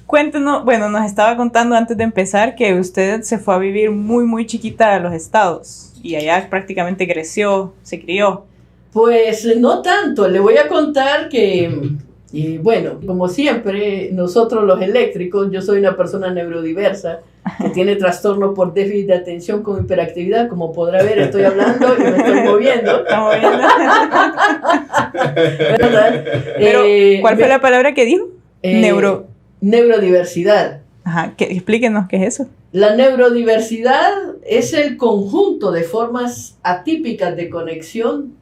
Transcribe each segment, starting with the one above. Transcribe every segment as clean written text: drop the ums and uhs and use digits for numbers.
Cuéntenos, bueno, nos estaba contando antes de empezar que usted se fue a vivir muy, muy chiquita a los Estados y allá prácticamente creció, se crió. Pues no tanto, le voy a contar que, bueno, como siempre, nosotros los eléctricos, yo soy una persona neurodiversa que tiene trastorno por déficit de atención con hiperactividad, como podrá ver, estoy hablando y me estoy moviendo. Estamos viendo. Pero, ¿cuál fue la palabra que dijo? Neurodiversidad. Ajá, explíquenos qué es eso. La neurodiversidad es el conjunto de formas atípicas de conexión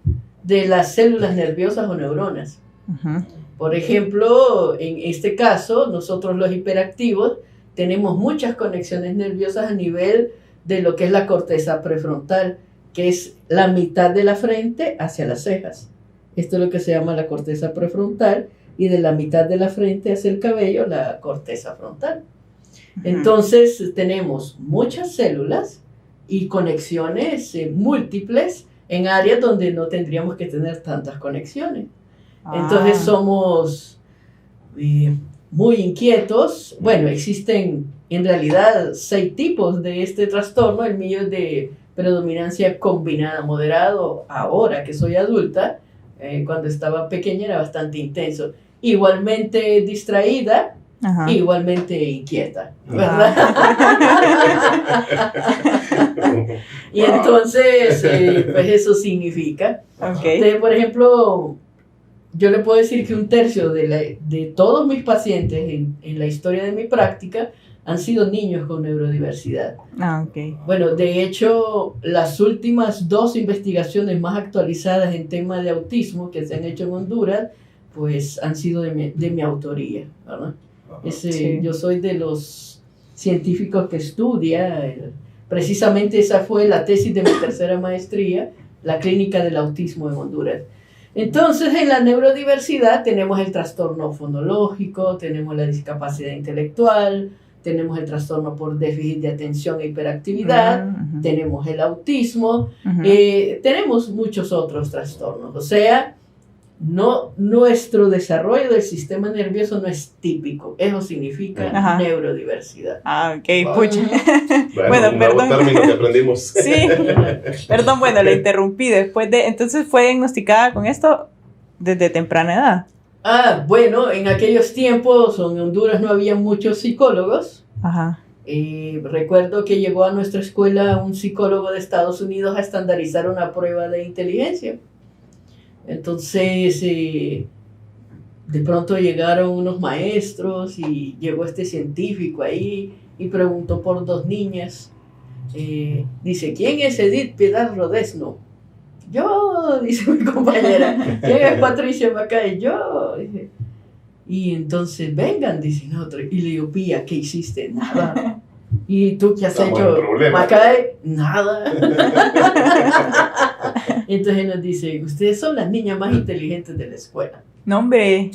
de las células nerviosas o neuronas. Uh-huh. Por ejemplo, en este caso, nosotros los hiperactivos tenemos muchas conexiones nerviosas a nivel de lo que es la corteza prefrontal, que es la mitad de la frente hacia las cejas. Esto es lo que se llama la corteza prefrontal, y de la mitad de la frente hacia el cabello, la corteza frontal. Entonces, tenemos muchas células y conexiones múltiples en áreas donde no tendríamos que tener tantas conexiones. Entonces, somos muy inquietos. Bueno, existen en realidad 6 tipos de este trastorno. El mío es de predominancia combinada moderado. Ahora que soy adulta, cuando estaba pequeña era bastante intenso. Igualmente distraída, ajá, igualmente inquieta, ¿verdad? Y entonces, pues eso significa. Okay. Entonces, por ejemplo, yo le puedo decir que 1/3 de todos mis pacientes en la historia de mi práctica han sido niños con neurodiversidad. Okay. Bueno, de hecho, las últimas 2 investigaciones más actualizadas en tema de autismo que se han hecho en Honduras, pues han sido de mi autoría, ¿verdad? Sí. Yo soy de los científicos que estudia, precisamente esa fue la tesis de mi tercera maestría, la clínica del autismo en Honduras. Entonces, en la neurodiversidad tenemos el trastorno fonológico, tenemos la discapacidad intelectual, tenemos el trastorno por déficit de atención e hiperactividad, uh-huh, tenemos el autismo, uh-huh, tenemos muchos otros trastornos. O sea, nuestro desarrollo del sistema nervioso no es típico. Eso significa ajá, neurodiversidad. Ok, pucha. Bueno, un nuevo término que aprendimos. Sí, perdón, bueno, le interrumpí entonces fue diagnosticada con esto desde temprana edad. Bueno, en aquellos tiempos en Honduras no había muchos psicólogos. Ajá. Recuerdo que llegó a nuestra escuela un psicólogo de Estados Unidos a estandarizar una prueba de inteligencia. Entonces, de pronto llegaron unos maestros y llegó este científico ahí y preguntó por 2 niñas. Dice, ¿quién es Edith Piedad Rodesno? Yo, dice mi compañera. ¿Quién es Patricia Macay? Yo. Dice, y entonces, vengan, dice nosotros. Y le digo, Pía, ¿qué hiciste? Nada. ¿Y tú qué has hecho? Macay, nada. Entonces nos dice, ustedes son las niñas más inteligentes de la escuela. No, hombre.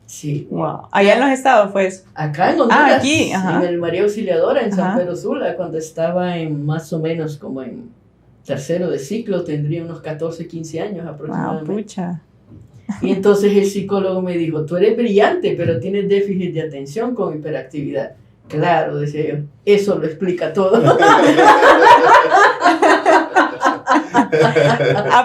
Sí. Wow. Allá en los estados, pues. Acá en Honduras, aquí, ajá, en el María Auxiliadora, en San ajá, Pedro Sula, cuando estaba en más o menos como en tercero de ciclo, tendría unos 14, 15 años aproximadamente. Wow, pucha. Y entonces el psicólogo me dijo, tú eres brillante, pero tienes déficit de atención con hiperactividad. Claro, decía yo, eso lo explica todo.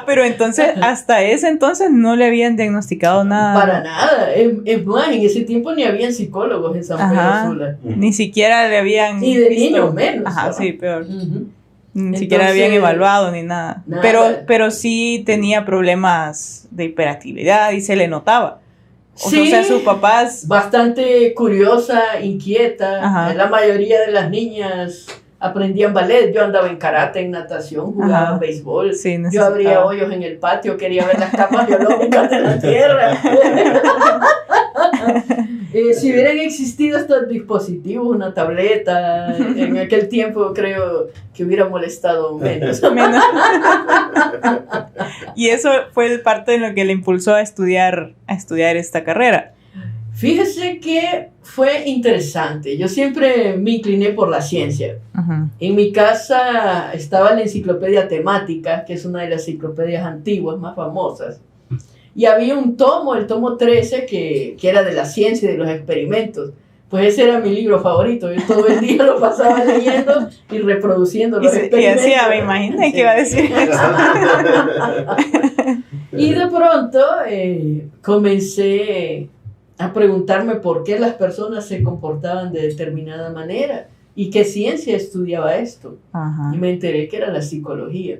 Pero entonces, hasta ese entonces no le habían diagnosticado nada. Para nada. Es más, en ese tiempo ni habían psicólogos en San Pedro Sula. Ni siquiera le habían ni de niños menos. Ajá, ¿no? Sí, peor. Uh-huh. Ni siquiera habían evaluado ni nada. Nada. Pero sí tenía problemas de hiperactividad y se le notaba. Sí, o sea, sus papás... Bastante curiosa, inquieta. Ajá. La mayoría de las niñas aprendían ballet. Yo andaba en karate, en natación, jugaba béisbol. Sí, yo abría hoyos en el patio, quería ver las capas biológicas de la tierra. Si hubieran existido estos dispositivos, una tableta, en aquel tiempo creo que hubiera molestado menos. Y eso fue parte de lo que le impulsó a estudiar esta carrera. Fíjese que fue interesante. Yo siempre me incliné por la ciencia. Uh-huh. En mi casa estaba la enciclopedia temática, que es una de las enciclopedias antiguas más famosas. Y había un tomo, el tomo 13, que era de la ciencia y de los experimentos. Pues ese era mi libro favorito. Yo todo el día lo pasaba leyendo y reproduciendo los experimentos. Y decía, me imaginé que iba a decir eso. Y de pronto comencé a preguntarme por qué las personas se comportaban de determinada manera y qué ciencia estudiaba esto. Ajá. Y me enteré que era la psicología.